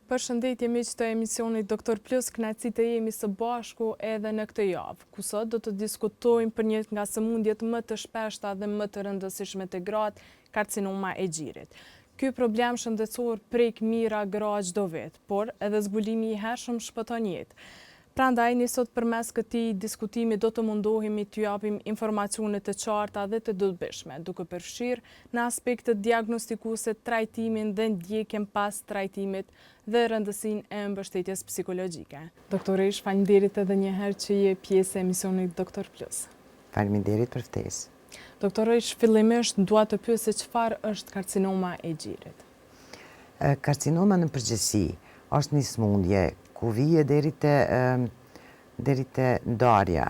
Përshëndetje miq të emisionit Doktor Plus, kënaqësi të jemi së bashku edhe në këtë javë, ku sot do të diskutojmë për një nga sëmundjet më të shpeshta dhe më të rëndësishme të gratë, karcinoma e gjirit. Ky problem shëndetësor prek mijëra gra çdo vit, por edhe zbulimi i hershëm shpëton jetë. Prandaj, ne sot përmes këtij diskutimi do të mundohemi t'ju japim informacione të qarta dhe të dobishme, duke përfshirë në aspektet diagnostikuese trajtimin dhe ndjekjen pas trajtimit dhe rëndësinë e mbështetjes psikologjike. Doktoresh, faleminderit edhe një herë që je pjesë e emisionit Doktor Plus. Faleminderit për ftesë. Doktoresh, fillimisht dua të pyes se çfarë është karcinoma e gjirit. Karcinoma në përgjithësi është një sëmundje ku vije deri te ndarja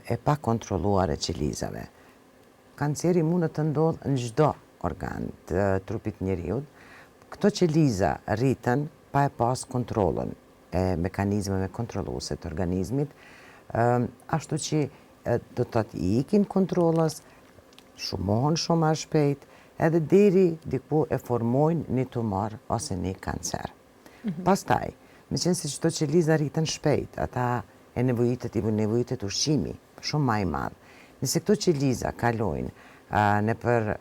e pa kontrolluar e qelizave. Kanceri mund të ndodhë në çdo organ të trupit njeriut. Këto qeliza rriten pa e pas kontrollën e mekanizmeve kontrolluese të organizmit, ashtu që do të i ikin kontrollës, shumohen shumë më shpejt, edhe deri diku e formojnë një tumor ose një kancer. Pastaj, me qenë se çdo qeliza rriten shpejt, ata i nevojitet ushqimi shumë më i madh. Nëse këto qeliza kalojnë nëpër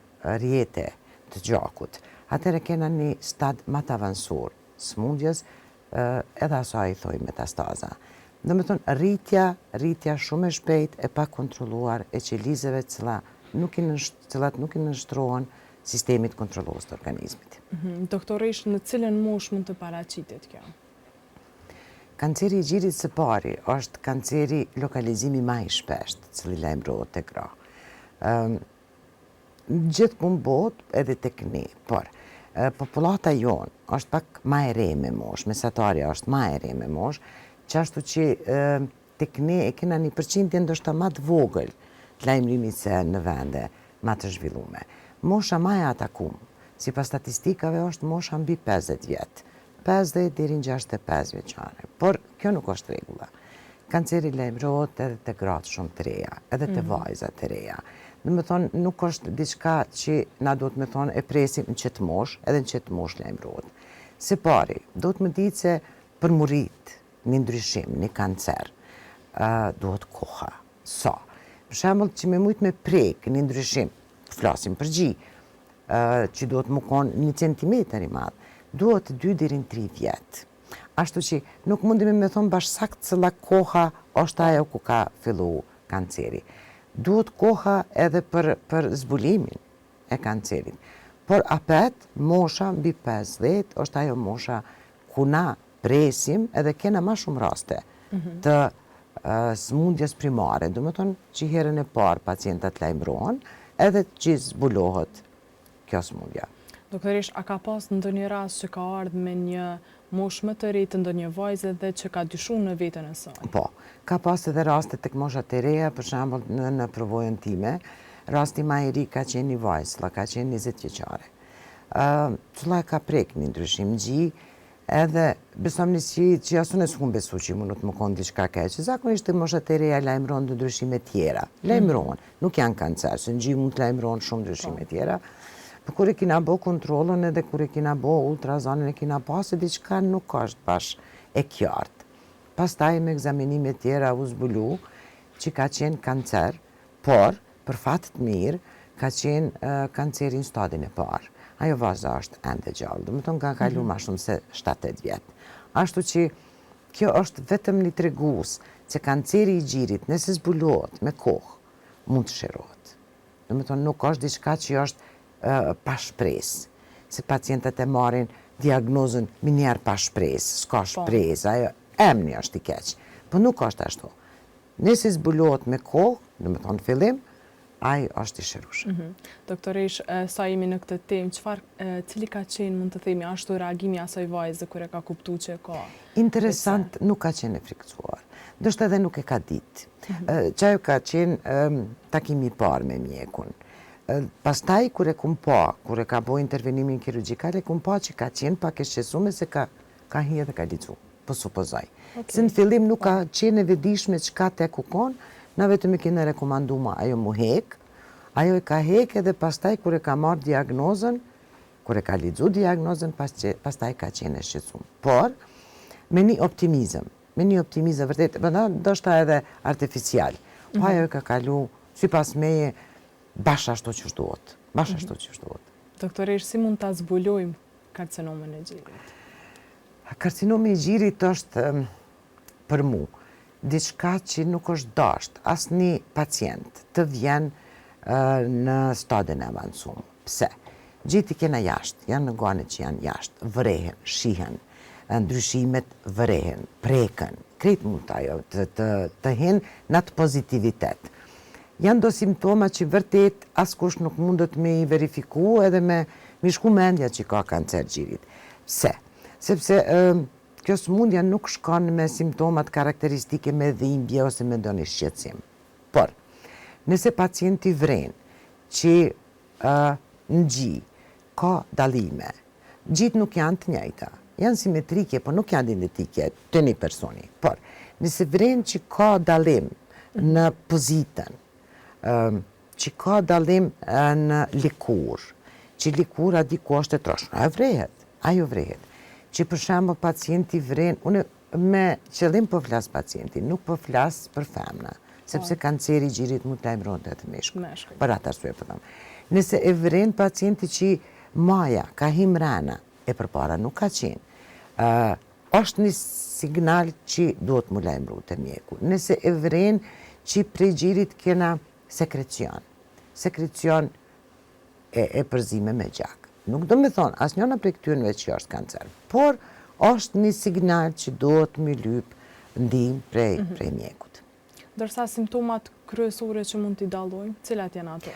rrjete të gjakut, atëherë kena një stad më të avancuar sëmundjes, edhe asaj i thoj metastaza. Domethënë rritja shumë e shpejt e pa kontrolluar e qelizave cilat nuk i nënshtrohen sistemit kontrollues të organizmit. Doktoresh, në cilën moshë mund të paraqitet kjo? Kanceri i gjirit së pari është kanceri lokalizimi më i shpeshtë, cili lajmërohet tek gra. Gjithmonë botë edhe tek ne, por popullata jonë është pak më e re me moshë, mesatarja është më e re me moshë, qashtu që tek ne e kena një përqindje ndoshta më të vogël të lajmërimit se në vende më të zhvilluara. Mosha më e atakuar, sipas statistikave, është mosha mbi 50 vjet. 50 deri në 65 vjeçare. Por kjo nuk është rregulla. Kanceri lajmërohet edhe te gratë shumë të reja, edhe te vajzat të reja. Domethënë nuk është diçka që na duhet me thonë e presim në çet moshë, edhe në çet moshë lajmërohet. Së pari, duhet më ditë se për murit një ndryshim, një kancer, duhet koha. Sa? Për shembull, që me mujt me prek një ndryshim, flasim për gjë, që duhet më konë 1 centimetër i madh, duhet 2 deri në 3 vjet. Ashtu që nuk mundemi me thonë bashkësakt cilla koha është ajo ku ka fillu kanceri. Duhet koha edhe për zbulimin e kancerit. Por apet, mosha mbi 50 është ajo mosha ku na presim edhe kena ma shumë raste të sëmundjes primare. Do me thonë që herën e parë pacientat lajmërohen edhe që zbulohet kjo sëmundja. Doktoresh, a ka pas ndonjë rast që ka ardhur me një moshë më të re të ndonjë vajze dhe që ka dyshuar në veten e saj? Po, ka pas edhe raste tek moshat e reja, për shembull në përvojën time, rasti më i ri ka qenë një vajzë, ka qenë 20 vjeçare. Cilla ka prek një ndryshim gjë, edhe besojmë që asun e s'kum besu që mund të më konë diçka keqe. Zakonisht të moshat e reja lajmërohen të ndryshime tjera. Lajmërohen, nuk janë kancer, se në gjë mund të lajmërohen shumë ndryshime tjera. Për kur e kina bo kontrolën edhe kur e kina bo ultrazonën e kina pasë, diçka nuk është bash e qartë. Pastaj me egzaminime tjera u zbulu që ka qenë kancer, por për fat të mirë ka qenë kanceri në stadin e parë. Ajo vajza është ende gjallë, do të thonë ka kalu më shumë se 7-8 vjet. Ashtu që kjo është vetëm një tregues që kanceri i gjirit nëse zbulohet me kohë mund të shërohet. Do të thonë nuk është diçka që është pa shpresë, se pacientët e marrin diagnozën minjarë pa shpresë, s'ka shpresë, ajo emni është i keq, po nuk është ashtu. Nëse zbulohet me kohë, do të thonë fillim, ai është i shërueshëm. Doktoresh, sa jemi në këtë temë, cili ka qenë, mund të themi, ashtu reagimi asaj vajze kur e ka kuptuar që ka? Interesant, nuk ka qenë e frikëzuar. Ndoshta edhe nuk e ka ditë. Çajo ka qenë takimi i parë me mjekun. Pastaj kur e ka bo intervenimin kirurgjikal, e kum pa që ka qenë pak e shqetësuar se ka hije dhe ka licu, po supozoj. Se në fillim nuk ka qenë e vedishme çka tek u kon, na vetëm e kena rekomanduar ajo mu hek, ajo e ka hek edhe pastaj kur e ka marrë diagnozën, kur e ka lexu diagnozën, pastaj ka qenë e shqetësuar. Por me një optimizëm vërtet, ndoshta edhe artificial. Po ajo ka kalu sipas meje bashkë ashtu që duhet. Doktoresh, si mund ta zbulojmë karcinomën e gjirit? Karcinomi i gjirit është për mu diçka që nuk është dasht asnjë pacient të vjen në stadin e avancuar. Pse? Gjiti kena jashtë, janë në gane që janë jashtë, vrehen, shihen, ndryshimet vrehen, preken, krejt mund të ajo, të hin në atë pozitivitet. Janë do simptoma që vërtet askush nuk mundet me i verifiku edhe me shku mendja që ka kancer gjirit. Pse? Sepse kjo sëmundja nuk shkon me simptomat karakteristike me dhimbje ose me ndonjë shqetësim. Por, nëse pacienti vren që në gji ka dallime, gjit nuk janë të njëjta, janë simetrike, por nuk janë identike të një personi. Por, nëse vren që ka dallim në pozitën, që ka dallim në likur, që likura diku është e troshme, ajo vrehet. Që për shembull pacienti vren, unë me qëllim po flas pacienti, nuk po flas për femna, sepse kanceri i gjirit mund të lajmërohet edhe meshkuj. Për atë arsye po them. Nëse e vren pacienti që maja ka him rana, e përpara nuk ka qenë, është një signal që duhet mu lajmëru të mjeku. Nëse e vren që prej gjirit kena sekrecion e përzime me gjak. Nuk do me thonë, as njëna prej këtyrëve që është kancer, por është një signal që duhet me lyp ndihmë prej mjekut. Dërsa simptomat kryesore që mund t'i dallojmë, cilat janë ato?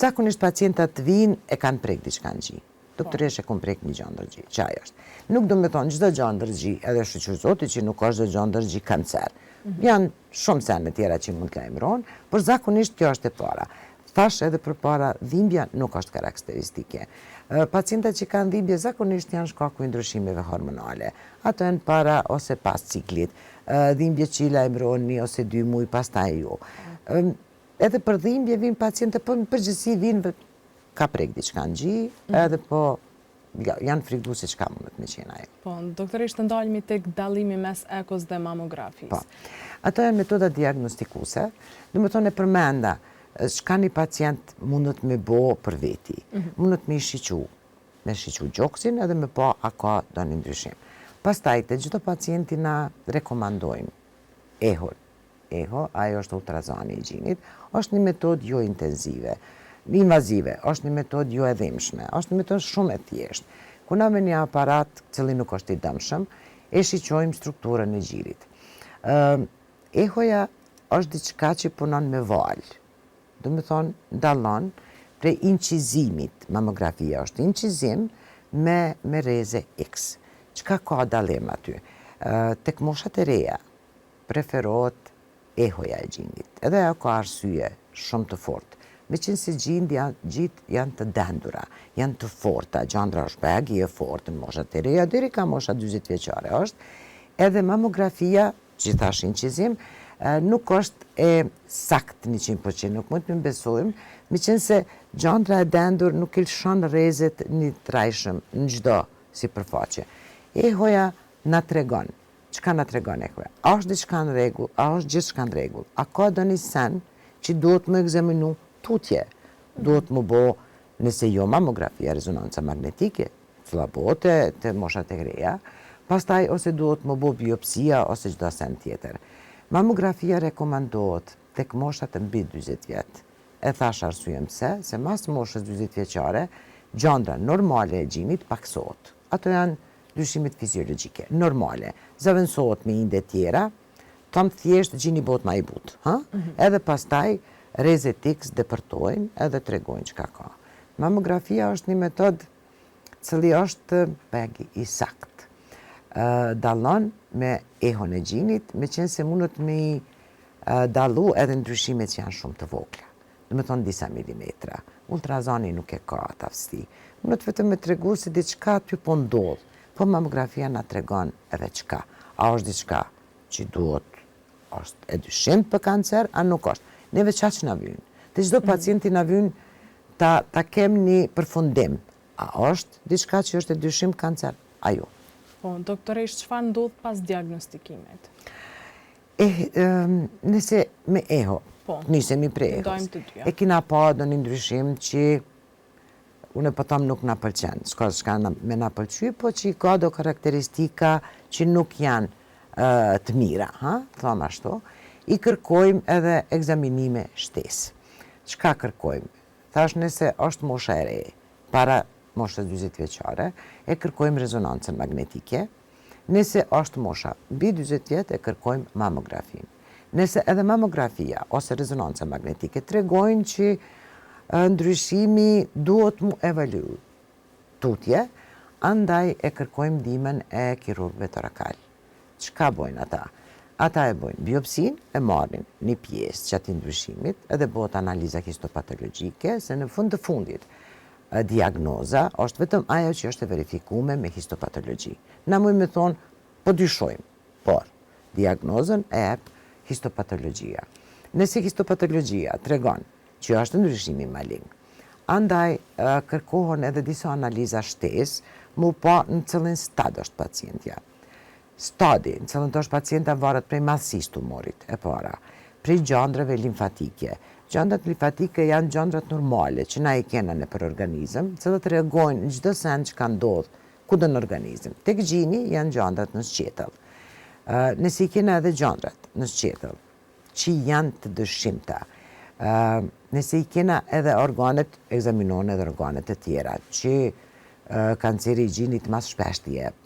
Zakonisht pacientat vinë e kanë prek diçka në gji. Doktoresh e kom prek një gjë ndërgji, që ajo është. Nuk do me thonë çdo gjë ndërgji, edhe shqyrëzoti që nuk është çdo gjë ndërgji kancer. Janë shumë sene tjera që mund të lajmërohen, por zakonisht kjo është e para. Thash edhe përpara, dhimbja nuk është karakteristike. Pacientat që kanë dhimbje zakonisht janë shkaku i ndryshimeve hormonale. Ato janë para ose pas ciklit. Dhimbje që i lajmërohen 1 ose 2 muaj pastaj jo. Edhe për dhimbje vinë pacientë, po në përgjithësi vinë ka prek diçka në gji, edhe po janë frikëduese çka mundet me qenë ajo. Po, doktoresh, të ndalemi tek dallimi mes ekos dhe mamografisë. Po. Ato janë metoda diagnostikuese, do të thonë e përmenda çka një pacient mundet me bo për veti. Mundet me shiqu gjoksin edhe me pa a ka do një ndryshim. Pastaj të gjithë pacienti na rekomandojmë EHO. EHO, ajo është ultrazani i gjinit, është një metodë jo intenzive, invazive, është një metodë jo e dhimbshme, është një metodë shumë e thjeshtë. Ku na me një aparat cili nuk është i dëmshëm, e shiqojmë strukturën e gjirit. EHO-ja është diçka që punon me valë. Do me thonë, dallon prej incizimit. Mamografia është incizim me reze X. Çka ka dallim aty? Tek moshat e reja preferohet EHO-ja e gjindit. Edhe ajo ka arsye shumë të fortë. Meqense gjit janë të dendura, janë të forta, gjandra është begi e fortë në moshat e reja, deri ka mosha 40 vjeçare është, edhe mamografia, që thash incizim, nuk është e sakt 100%, nuk mund të më besojmë, meqense gjandra e dendur nuk i lëshon rrezet një trajshëm në çdo sipërfaqe. EHO-ja na tregon. Çka na tregon EHO-ja? A është diçka në rregull, a është gjithçka në rregull? A ka ndonjë sen që duhet më ekzaminu tutje? Duhet më bo, nëse jo mamografia, rezonanca magnetike, cila bëhet te moshat e reja, pastaj ose duhet më bo biopsia ose çdo sen tjetër. Mamografia rekomandohet tek moshat e mbi 40 vjet. E thash arsyen pse, se mas moshës 40 vjeçare, gjandra normale e gjinit paksohet. Ato janë ndryshimet fiziologjike, normale. Zaventsohet me inde tjera, tam thjesht gjini bëhet më i butë. Edhe pastaj rrezet X depërtojnë edhe tregojnë çka ka. Mamografia është një metodë cili është begi i sakt. Dallon me EHO-n e gjinit, meqense mundet me dallu edhe ndryshimet që janë shumë të vogla. Do me thonë disa milimetra. Ultrazani nuk e ka atë aftësi. Mundet vetëm me tregu se diçka aty po ndodh, po mamografia na tregon edhe çka. A është diçka që duhet, është e dyshim për kancer, a nuk është. Neve çfarë na vjen? Te çdo pacienti na vjen ta kem një përfundim. A është diçka që është e dyshim kancer? Ajo. Po, doktoresh, çfarë ndodh pas diagnostikimit? Nëse me eho, nisemi prej ehos, e kina pa do një ndryshim që unë po them nuk na pëlqen, s'ka me na pëlqy, po që ka do karakteristika që nuk janë të mira, thom ashtu, i kërkojmë edhe ekzaminime shtesë. Çka kërkojmë? Thash nëse është mosha e re, para moshës 40 vjeçare, e kërkojmë rezonancën magnetike. Nëse është mosha mbi 40 vjet, e kërkojmë mamografin. Nëse edhe mamografia ose rezonanca magnetike tregojnë që ndryshimi duhet mu evalu tutje, andaj e kërkojmë ndihmën e kirurgëve torakal. Çka bojnë ata? Ata e bojnë biopsin, e marrin një pjesë që ati ndryshimit, edhe bëhet analiza histopatologjike, se në fund të fundit diagnoza është vetëm ajo që është verifikume me histopatologji. Na mujmë me thonë, po dyshojmë, por diagnozën e ep histopatologjia. Nëse histopatologjia tregon që është ndryshimi malign, andaj kërkohen edhe disa analiza shtesë, mu pa në cëllin stad është pacientja. Stadi në cëllin të është pacienta varet prej madhësisë tumorit e para, prej gjandrave limfatike. Gjandrat limfatike janë gjandrat normale që na i kena në për organizëm, cilët reagojnë në çdo send që ka ndodhë kudo në organizëm. Tek gjini janë gjandrat në sqetëll. Nëse i kena edhe gjandrat në sqetëll, që janë të dëshimta, nëse i kena edhe organet, ekzaminohen edhe organet e tjera, që kanceri i gjinit mas shpesh të jep,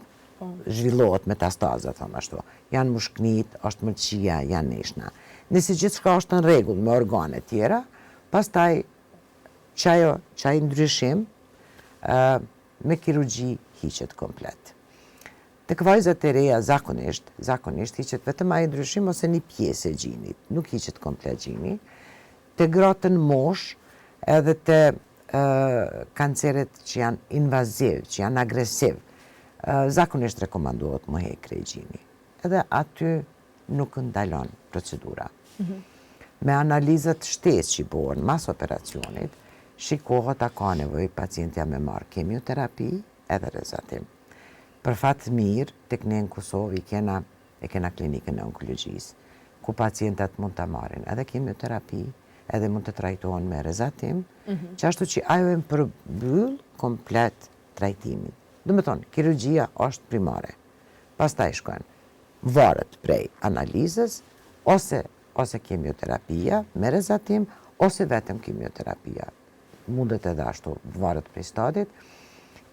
zhvillohet metastazë, thom ashtu. Janë mushknit, është mëlçia, janë neshna. Nëse gjithçka është në rregull me organet tjera, pastaj çaj ndryshim me kirurgji hiqet komplet. Tek vajzat e reja zakonisht hiqet vetëm ai ndryshim ose një pjesë e gjinit, nuk hiqet komplet gjini. Te gratë në mosh, edhe te kanceret që janë invaziv, që janë agresiv, zakonisht rekomandohet më hekre i gjini. Edhe aty nuk ndalon procedura. Me analizat shtesë që bëhen mas operacionit, shikohet a ka nevojë pacientja me marrë kemioterapi edhe rezatim. Për fat mirë, tek ne në Kosovë e kena klinikën e onkologjisë, ku pacientat mund të marrin edhe kemioterapi, edhe mund të trajtohen me rezatim, që ashtu që ajo e përbyll komplet trajtimin. Do me thonë, kirurgjia është primare. Pastaj shkojnë, varet prej analizës, ose kemioterapia me rezatim, ose vetëm kemioterapia. Mundet edhe ashtu, varet prej stadit.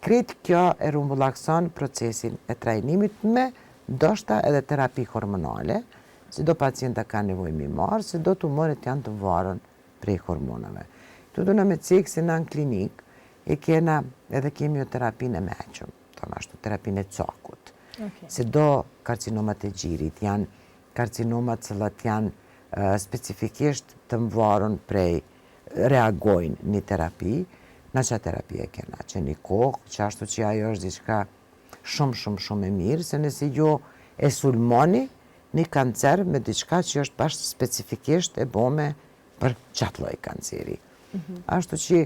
Kretë kjo e rumbullakson procesin e trajnimit me ndoshta edhe terapi hormonale, se do pacienta ka nevojë mi marë, se do tumoret janë të varën prej hormonave. Tu do në me cekë se në klinik e kena edhe kemioterapinë e meqëm, ashtu, terapinë e cakut. Se do karcinomat e gjirit janë karcinomat cilat janë specifikisht të mvarën prej reagojnë një terapi, në që terapi e kena, që një kohë, që ashtu që ajo është diçka shumë e mirë, se nëse jo e sulmoni një kancer me diçka që është bashkë specifikisht e bome për qatë lloj kanceri. Ashtu që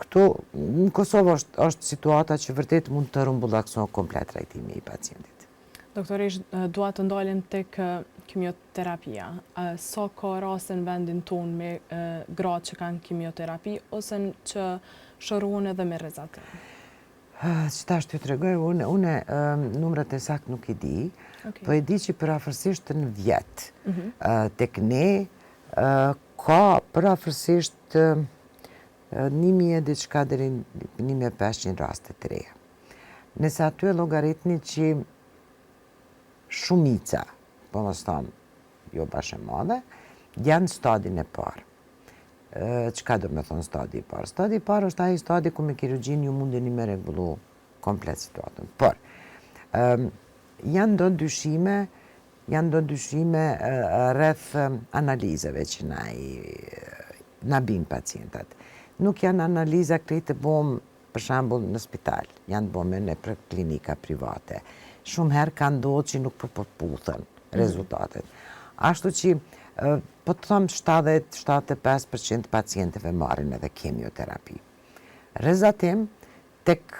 këtu, në Kosovë është situata që vërtet mund të rumbullakson komplet trajtimi i pacientit. Doktoresh, dua të ndalim tek kemioterapia. Sa ka raste në vendin tonë me gratë që kanë kemioterapi, ose që shërohen edhe me rezatim? Që ta shtu të regoj, une numrat e sakt nuk i di, po e di që përafërsisht në vjetë. Tek ne ka përafërsisht 1.000 diçka deri 1.500 raste të reja. Nëse aty e logaritni që shumica, po mos thamë, jo bashkë e madhe, janë stadin e parë. Çka do me thonë stadi i parë? Stadi i parë është ai stadi ku me kirurgjin ju mundeni me regullu komplet situatën. Por, janë do dyshime rreth analizave që na bin pacientat. Nuk janë analiza krejtë të bom, për shembull në spital, janë të bome në klinika private. Shumë herë ka ndodhur që nuk përputhen rezultatet. Ashtu që po të thëmë 70-75% pacientëve marrin edhe kemioterapi. Rezatim, tek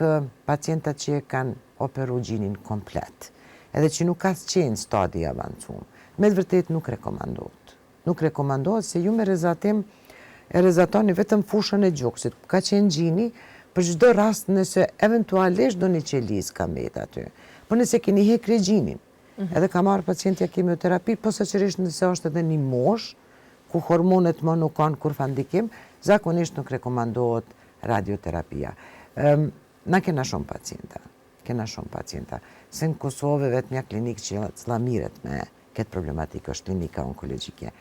pacientat që e kanë operu gjinin komplet, edhe që nuk ka qenë stadi avancum, me të vërtet nuk rekomandohet. Nuk rekomandohet se ju me rezatim e rezatoni vetëm fushën e gjoksit. Ka qenë gjini për çdo rast nëse eventualisht do një qelis ka mbet aty. Po nëse keni hekre gjinin, edhe ka marrë pacientja kemioterapi, posaçërisht nëse është edhe një mosh, ku hormonet më nuk kanë kur fandikim, zakonisht nuk rekomandohet radioterapia. Na kena shumë pacienta. Se në Kosovë vetëm një klinikë që cila miret me këtë problematikë është klinika onkologjike.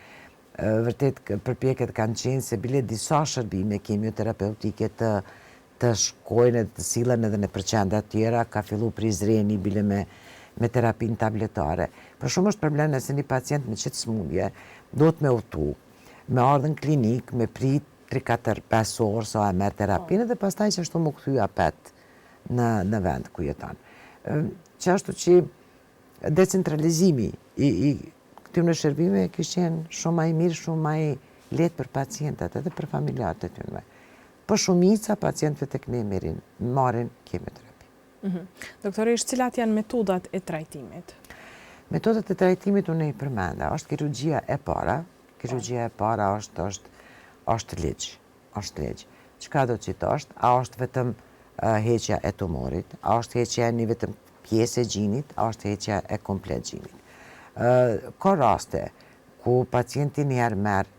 Vërtet përpjekjet kanë qenë se bile disa shërbime kemioterapeutike të shkojnë dhe të sillen edhe në përqendra tjera, ka fillu prizreni bile me terapin tabletare. Për shumë është problem nëse një pacient me qëtë smundje do të me utu, me ardhën klinik, me prit 3-4-5 orë sa e merë terapinë dhe pastaj që ashtu më këthy apet në vend ku jeton. Që ashtu që decentralizimi i këtyre shërbime kishë qenë shumë më i mirë, shumë më i lehtë për pacientat edhe për familjarët e tyre. Po shumica pacientëve tek ne marrin kemioterapi. Doktoresh, cilat janë metodat e trajtimit? Metodat e trajtimit unë i përmenda, është kirurgjia e para. Kirurgjia e para është ligj. Çka do të thotë? A është vetëm heqja e tumorit, a është heqja e një vetëm pjesë e gjinit, a është heqja e komplet gjinit. Ka raste ku pacienti njerë merë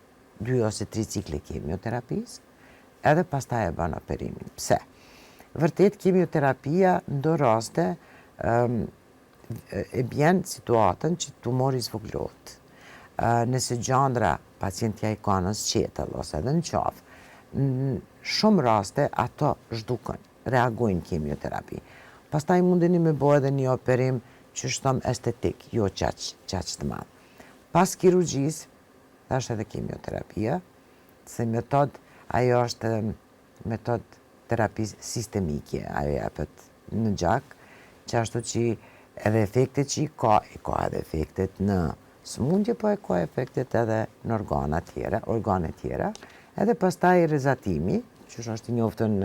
2 ose 3 cikle kemioterapisë, edhe pastaj e bën operimin. Pse? Vërtet, kemioterapia ndo raste e bjen situatën që tumori zvoglohet. Nëse gjandra pacientja i ka në sqetëll ose edhe në qafë, në shumë raste ato zhdukën, reagojnë kemioterapi. Pastaj mundeni me bo edhe një operim që shtom estetik, jo qaq të madh. Pas kirurgjisë, është edhe kemioterapia, se ajo është metod terapi sistemike, ajo jepet në gjak, që ashtu që edhe efektet që i ka edhe efektet në smundje, po e ka efektet edhe në organe tjera, edhe pastaj rezatimi, që është i njoftën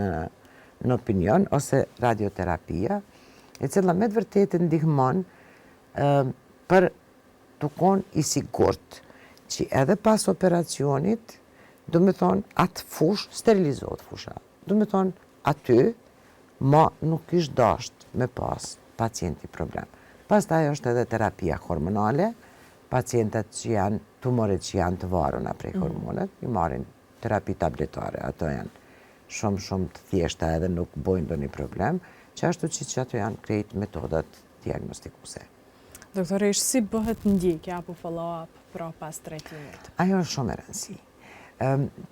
në opinion, ose radioterapia, e cila me të vërtetë ndihmon për të qenë i sigurt që edhe pas operacionit, do me thonë, atë fush sterilizohet fusha. Do me thonë, aty ma nuk ishtë dasht me pas pacienti problem. Pastaj është edhe terapia hormonale, pacientet që janë, tumoret që janë të varuna prej hormonet, i marrin terapi tabletare, ato janë shumë të thjeshta edhe nuk bojnë do një problem, që ashtu që ato janë krejt metodat diagnostikuse. Doktoresh, si bëhet ndjekja apo follow-up pra pas trajtimit? Ajo është shumë e rëndësi.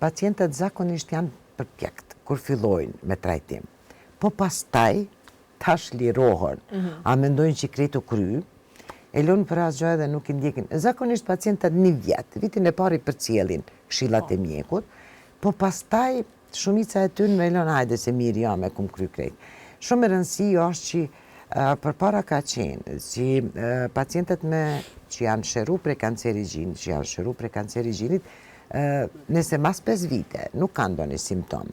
Pacientët zakonisht janë përpjekt kur fillojnë me trajtim, po pastaj tash lirohen, a mendojnë që krejt u kry, e lonë për asgjë edhe nuk i ndjekin. Zakonisht pacientët 1 vjet, vitin e pari përcjellin këshillat e mjekut, po pastaj shumica e tyre me lonë hajde se mirë jam e kum kry krejt. Shumë e rëndësi është që përpara ka qenë që pacientët që janë shëru prej kanceri gjinit, nëse mas 5 vite nuk kanë do një simptom,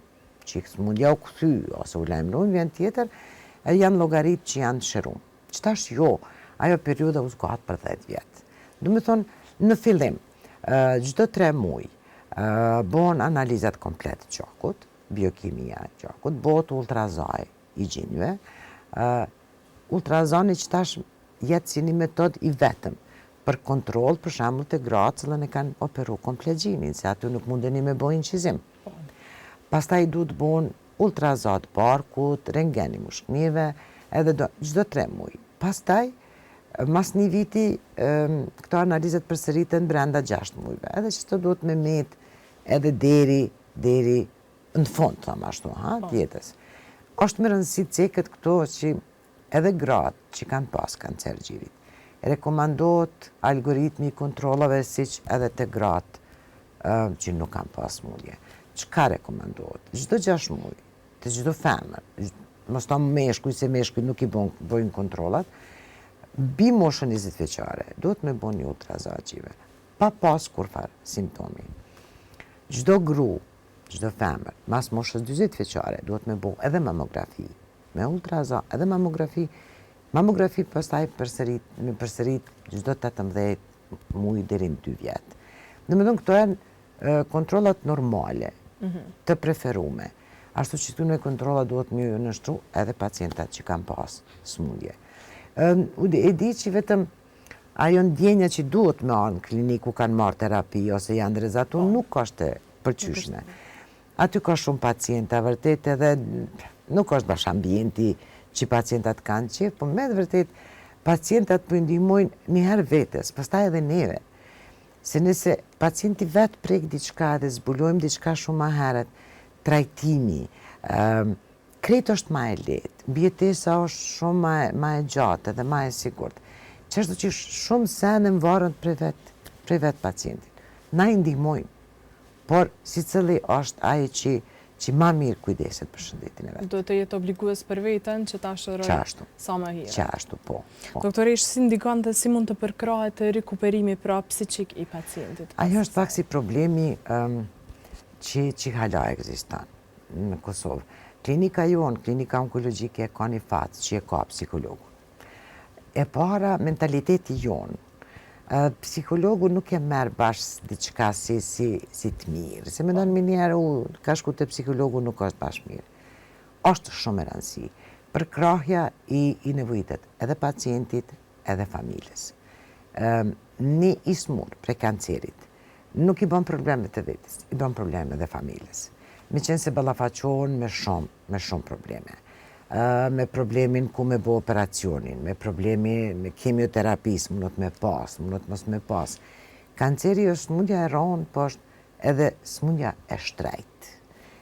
që mundja u këthy ose u lajmëron vjen tjetër, janë llogarit që janë shëru. Qëtash jo, ajo periuda u zgatë për 10 vjetë. Do me thonë, në fillim, çdo 3 muaj, bëhen analizat komplet të qakut, biokimia e qakut, bëhet ultrazaj i gjinjve. Ultrazani që tash jetë si një metod i vetëm për kontrol, për shembull të gratë cilën e kanë operu komplet gjinin, se aty nuk mundeni me bëjnë inqizim. Pastaj duhet bëhen ultrazat barkut, rengeni mushknive, edhe çdo 3 muaj. Pastaj, mas 1 viti, këto analizat përsëriten brenda 6 muajve, edhe që të duhet me met edhe deri në fund, thamë ashtu, tjetës. Është më rëndësi të cekët këto që edhe gratë që kanë pas kancer gjinit, rekomandohet algoritmi i kontrollave siç edhe të gratë që nuk kanë pas smundje. Çka rekomandohet? Çdo 6 muaj, të çdo femër, mos ta meshkuj se meshkuj nuk i bojnë kontrollat, bi moshën 20 vjeçare, duhet me bën një ultrazat gjive, pa pas kurfar simptomi. Çdo gru, çdo femër, mas moshës 40 vjeçare, duhet me bën edhe mamografi me ultrazon, edhe mamografi. Mamografi pastaj përsërit çdo 18 muaj deri në 2 vjet. Domethënë këto janë kontrollat normale, të preferume. Ashtu që këto kontrolla duhet më nështru edhe pacientat që kanë pas smundje. E di që vetëm ajo ndjenja që duhet me anë në klinikë ku kanë marrë terapi ose janë ndërzatur nuk është e përqyshme. Aty ka shumë pacienta, vërtet edhe nuk është bash ambienti që pacientat kanë qef, po me vërtet pacientat po ndihmojnë njëherë vetes, pastaj edhe neve. Se nëse pacienti vetë prek diçka dhe zbulojmë diçka shumë më herët, trajtimi, krejt është ma e lehtë, mbijetesa është shumë ma e gjatë edhe ma e sigurt. Qështu që shumë sene më varën prej vetë pacientit. Na i ndihmojmë, por si cili është ai që ma mirë kujdeset për shëndetin e vetë. Do të jetë obligues për vetën që ta shëroj sa më hire. Qashtu, po. Doktoresh, si ndikon dhe si mund të përkrahet rikuperimi pra psiqik i pacientit? Ajo është pak si problemi që hala ekziston në Kosovë. Klinika jonë, klinika onkologjike ka një fatë që e ka psikologu. E para, mentaliteti jonë. Psikologu nuk e merë bashkë diçka si të mirë. Se me ndonë minjerë, ka shku të psikologu nuk është bashkë mirë. Është shumë e rëndësi. Përkrahja i nevojitet edhe pacientit, edhe familjes. Një ismur pre kancerit nuk i bën probleme të vetës, i bën probleme edhe familjes. Me qenë se ballafaqohen me shumë probleme. Me problemin ku me bo operacionin, me problemi me kemioterapis, mundet me pas, mundet mos me pas. Kanceri është smundja e rronë, po është edhe smundja e shtrejt.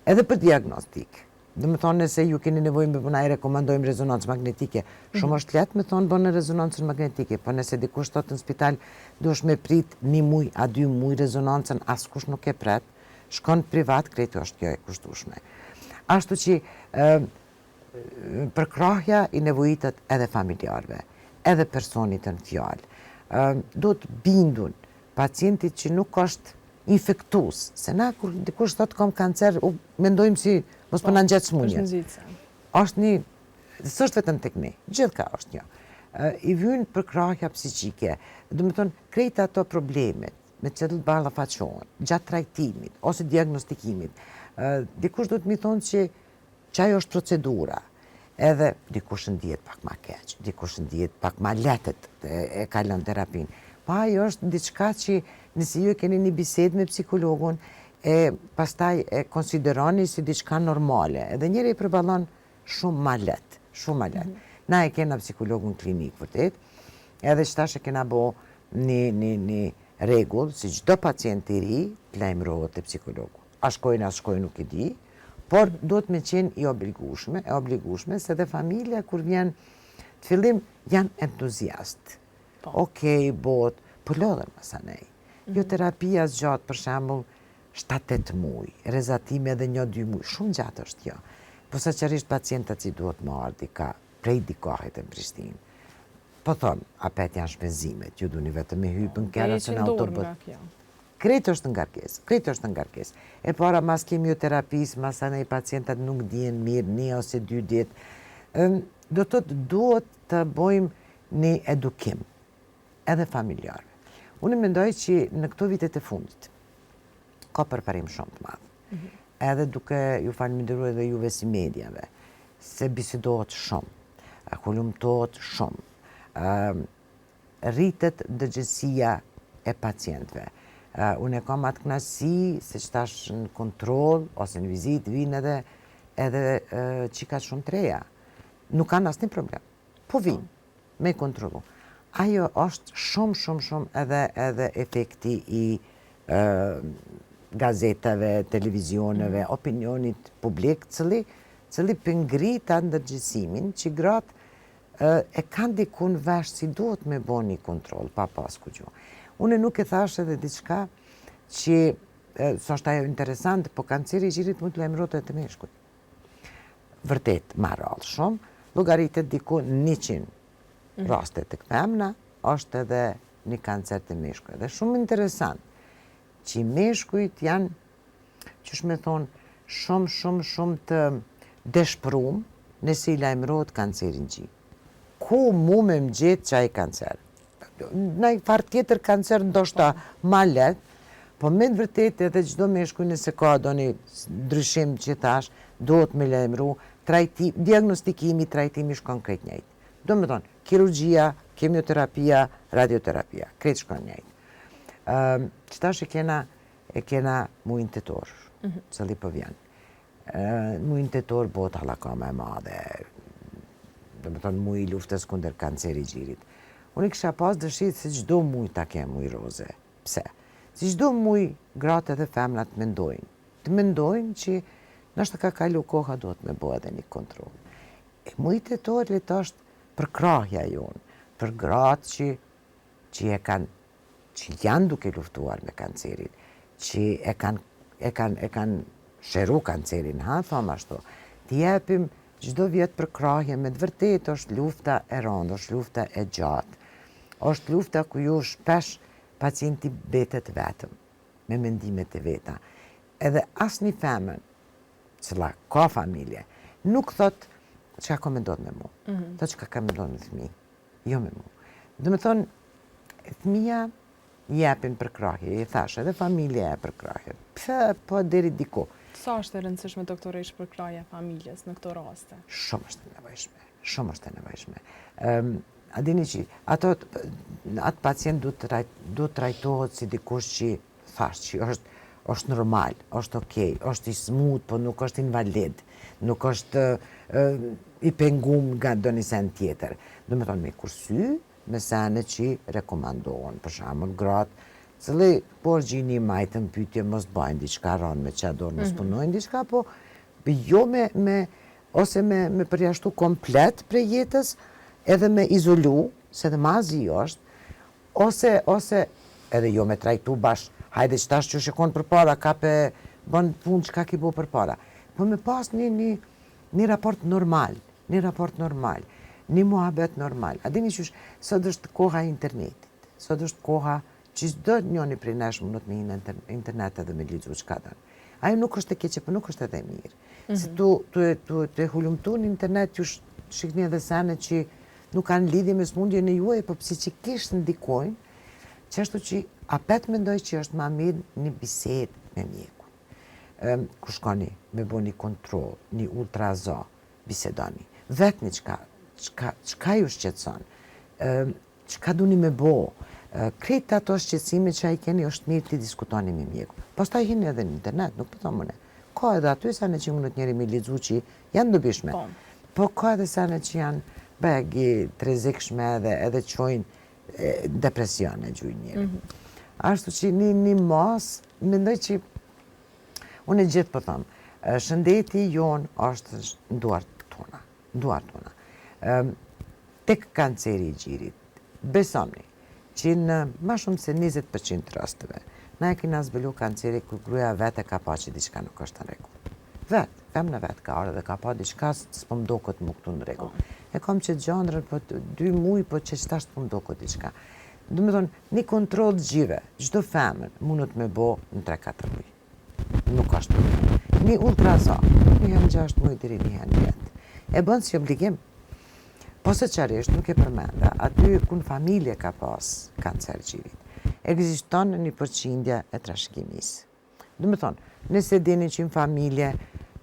Edhe për diagnostik. Dhe me thonë nëse ju keni nevojë me bëna i rekomandojmë rezonancë magnetike. Shumë është letë me thonë bënë rezonancën magnetike, po nëse dikush thotë në spital duhesh me prit 1 muj a 2 muj rezonancën, askush nuk e pret, shkon privat, krejtë është kjo e kushtueshme. Ashtu që përkrahja i nevojitet edhe familjarve, edhe personit në fjalë. Do të bindun pacientit që nuk është infektus, se na kur dikush thotë kam kancer, mendojmë si mos po na ngjet smundje. Është një, s'është vetëm tek ne, gjithka është një. I vjen përkrahja psiqike, do të thonë krejt ato problemet me të cilat ballafaqohen gjatë trajtimit ose diagnostikimit. Dikush do të më thonë që ajo është procedura. Edhe dikush ndihet pak ma keq, dikush ndihet pak ma letet e kalon terapin. Pa ajo është diçka që nëse ju keni një bisedë me psikologun, pastaj e konsideroni si diçka normale. Edhe njëri i përballon shumë ma let, shumë ma let. Na e kena psikologun klinik, vërtet, edhe shtash e kena bo një rregull, si çdo pacient i ri, lajmërohet te psikologu. A shkojnë, nuk i di, por duhet me qenë e obligueshme, se dhe familja kur vjen të fillim janë entuziast. Okej, bot, po lodhen masanej. Jo terapia zgjat për shembull 7-8 muaj, rezatimi edhe 1-2 muaj, shumë gjatë është kjo. Posaçërisht pacientat që duhet më ardhi ka prej dikohet në Prishtinë. Po thonë, apet janë shpenzimet, ju duni vetëm me hypën kera se në autobus. Krejtë është në ngarkes. E para mas kemioterapis, mas anej pacientat nuk dihen mirë 1 ose 2 ditë. Duhet të bojmë një edukim, edhe familjarve. Unë mendoj që në këto vitet e fundit, ka përparim shumë të madh. Edhe duke ju falenderoj edhe juve si mediave, se bisedohet shumë, kolumtohet shumë, rritet dëgjësia e pacientëve. Unë e kam atë kënaqësi se që tash në kontrol ose në vizitë vinë edhe qika shumë të reja. Nuk kanë asnjë problem. Po vinë me kontrollu. Ajo është shumë edhe efekti i gazetave, televizioneve, opinionit publik, cili pëngrit atë ndërgjegjësimin që gratë e kanë dikun vesh si duhet me bo një kontrol pa pas kujgjë. Unë nuk e thash edhe diçka që s'është ajo interesant, po kanceri i gjirit mund të lajmërohet edhe të meshkujt. Vërtet, ma rrallë shumë, llogaritet diku 100 raste të femna, është edhe një kancer të meshkujt. Dhe shumë interesant, që meshkujt janë, qysh me thonë, shumë të deshpërum nëse i lajmërohet kancerin gjip. Ku mu me më gjetë qaj kancer? Në i farë tjetër kancer ndoshta ma let, po me në vërtet edhe gjdo meshkuj nëse ka do një ndryshim që thash, do të me lajmëru, diagnostikimi, trajtimi shkon krejt njëjtë. Do me thonë, kirurgjia, kemioterapia, radioterapia, krejt shkon njëjtë. Qëtash e kena mujnë tetor, cëli po vjen. Mujnë tetor bot halakama e madhe, do me thonë muj luftës kunder kanceri gjirit. Unë i kësha pas dëshirë se gjdo muj ta ke muj roze. Pse? Si gjdo muj gratë edhe femnat mendojnë. Të mendojnë që nështë ka kalu koha do të me bo edhe një kontrol. E muj tetorit është për krahja jonë, për gratë që janë duke luftuar me kancerin, që e kanë shëru kancerin, thom ashtu, të jepim gjdo vjetë për krahje, me të vërtet është lufta e rëndë, është lufta e gjatë, është lufta ku ju shpesh pacienti betet vetëm, me mendimet e veta. Edhe asë një femën, cila ka familje, nuk thot që ka mendon me mu, thot që ka mendon me fëmi, jo me mu. Dhe me thonë, fëmija jepin për krahje, i thash, edhe familje e për krahje. Po deri diku. Sa është e rëndësishme doktoresh për krahja familjes në këto raste? Shumë është e nevojshme, shumë është e nevojshme. A dini që atë pacient du të trajtohet si dikush që thash që është normal, është okej, është i smut, po nuk është invalid, nuk është i pengum nga do një sen tjetër. Do me thonë me kursy, me sene që rekomandohen, për shembull gratë, cili por gjini majtën pyetje mos bëjnë diçka rënë me qador, mos punojnë diçka, po jo ose me përjashtu komplet prej jetës, edhe me izolu, se dhe mazi është, ose edhe jo me trajtu bash, hajde që tash që shikon për para, ka pe bën punë që ka ki bo për para. Po me pas një raport normal, një muhabet normal. A dini që sot është koha internetit, sot është koha që çdo njoni prej nesh mundot me hinë në internet edhe me lexu çka don. Ajo nuk është e keqe, por nuk është edhe e mirë. Se tu e hulumtu në internet ju shikni edhe sene që nuk kanë lidhje me smundjen e juaj, po psikikisht ndikojnë, që ashtu që apet mendoj që është ma mirë një bisedë me mjekun. Ku shkoni me bo një kontrol, një ultrazo, bisedoni. Vetë një qka ju shqetson, qka duni me bo, krejt ato shqetsime që a i keni është mirë të diskutoni me mjekun. Pastaj hini edhe në internet, nuk pëto mëne. Ka edhe aty sane që mundët njeri me lidzu që janë dobishme, po ka edhe sane që janë begi, trezikshme edhe qojnë depresion e gjuj njëri. Ashtu që një mas, mendoj që unë e gjithë po thëmë, shëndeti jonë është në duart tona. Tek kanceri i gjirit, besomni, që në ma shumë se 20% rastëve, na e kina zbëllu kanceri kër gruja vetë e ka pa që diçka nuk është në rregull. Vetë, femna vetë ka arë dhe ka pa diçka së po mdo këtë më këtu në rregull. E kom që gjandrën po 2 muj, po që qëta së po mdo këtë diçka. Do me thonë, një kontrol të gjive, gjdo femën mundët me bo në 3-4 muj. Nuk është problem. Një ultrazo, një hen 6 muj diri një hen 10. E bënë si obligim. Po së qarisht nuk e përmenda, aty kun familje ka pas kancer gjivit. Ekziston një përqindja e trashëgimisë. Do me thonë, nëse dini që në familje,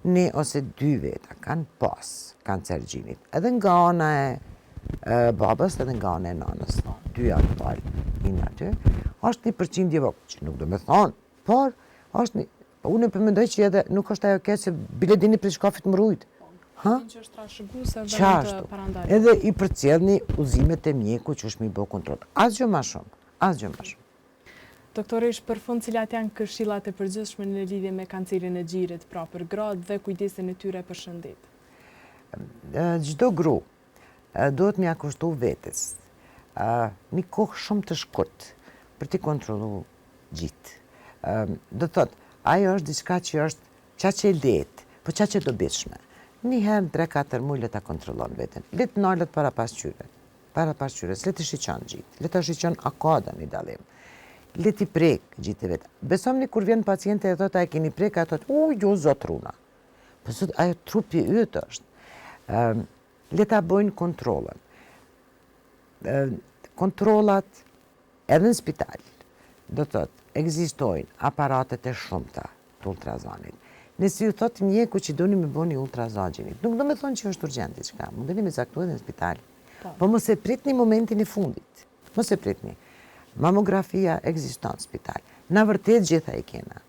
1 ose 2 veta kanë pas kancer gjivit. Edhe nga ana e babës, edhe nga ana e nanës. 2 janë palë, një aty. Është një përqindje vogël, që nuk do me thonë, por është një... Unë e përmendoj që edhe nuk është ajo keq se bile dini për shkafit më rujt. Që është trashëguese vend të parandalë. Edhe i përcjellni udhëzimet e mjeku që është mi bo kontrol. Asgjë më shumë. Doktoresh, për fund cilat janë këshillat e përgjithshme në lidhje me kancerin e gjirit, pra për gratë dhe kujdesin e tyre për shëndet? Çdo gru duhet m'ia kushtu vetes një kohë shumë të shkurt për t'i kontrollu gjitë. Do thotë, ajo është diçka që është qaqe lehtë, po qaqe dobishme. Një herë 3-4 muaj le ta kontrollon veten. Le të nalet para pasqyrës, le të shiqon gjitë, le të shiqon akada një dallim. Le t'i prek gjitë e vetë. Besomni kur vjen paciente e thotë a e keni prek, a thotë, jo zot runa. Po zot, ajo trupi yt është. Le ta bëjnë kontrollën. Kontrollat edhe në spital, do të thotë, ekzistojnë aparatet e shumta të ultrazonit. Nëse ju thot mjeku që doni me bëni ultrazonit, nuk do me thonë që është urgjent diçka, mundeni me caktuar edhe në spital. Po mos e pritni momentin e fundit. Mos e pritni. Mamografia ekziston në spital. Na vërtet gjitha e kena.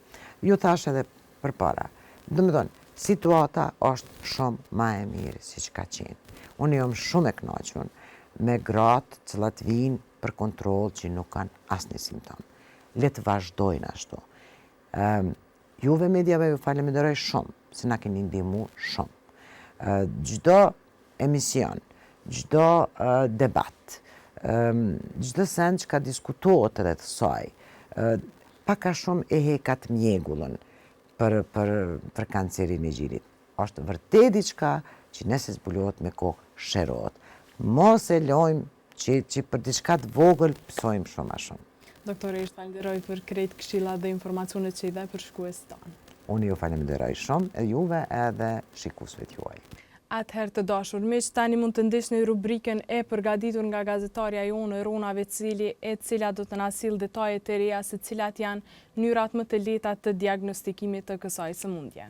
Ju thash edhe përpara. Do me thonë, situata është shumë ma e mirë si që ka qenë. Unë jam shumë e kënaqur me gratë cilat vinë për kontroll që nuk kanë asnjë simptom. Le të vazhdojnë ashtu. Juve mediave ju falenderoj shumë, se na keni ndihmu shumë. Çdo emision, çdo debat, çdo send që ka diskutohet rreth saj, pak a shumë e hekat mjegullën për kancerin e gjirit. Është vërtet diçka që nëse zbulohet me kohë shërohet. Mos e lojmë që për diçka të vogël pësojmë shumë ma shumë. Doktore, ishtë falenderoj për krejt këshilla dhe informacionet që i dhe për shkues tonë. Unë ju falenderoj shumë, e juve edhe shikusve t'juaj. Atëherë të dashur miq, tani mund të ndiqni rubrikën e përgatitur nga gazetarja jonë Rona Vecili, e cila do të na sill detajet e reja se cilat janë mënyrat më të lehta të diagnostikimit të kësaj sëmundje.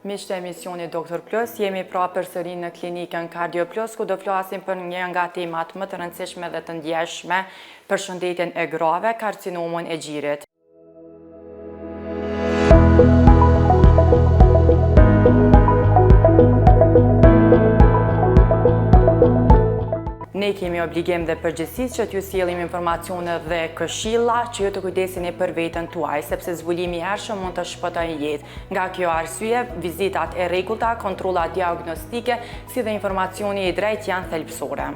Miq të emisionit Doktor Plus, jemi pra përsëri në klinikën Cardio Plus, ku do flasim për një nga temat më të rëndësishme dhe të ndjeshme për shëndetjen e grave, karcinomën e gjirit. Ne kemi obligim dhe përgjegjësi që t'ju sjellim informacione dhe këshilla që ju të kujdeseni për veten tuaj, sepse zbulimi i hershëm mund të shpëtojë jetë. Nga kjo arsye, vizitat e rregullta, kontrollat diagnostike, si dhe informacioni i drejtë janë thelbësore.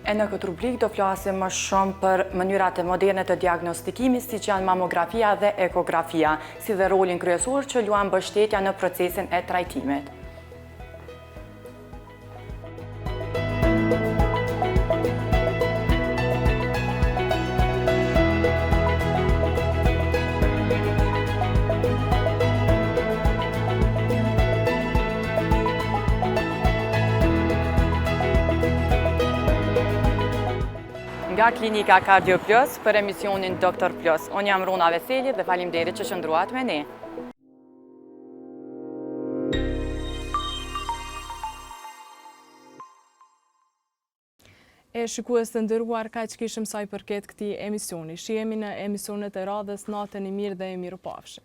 E në këtë rubrik do flasim më shumë për mënyrat e moderne të diagnostikimit, siç janë mamografia dhe ekografia, si dhe rolin kryesor që luan mbështetja në procesin e trajtimit. Nga klinika Cardio Plus për emisionin Doktor Plus. Unë jam Rona Vecili dhe faleminderit që qëndruat me ne. E shikues të nderuar, kaq kishim sa i përket këtij emisioni. Shihemi në emisionet e radhës, natën e mirë dhe e mirupafshim.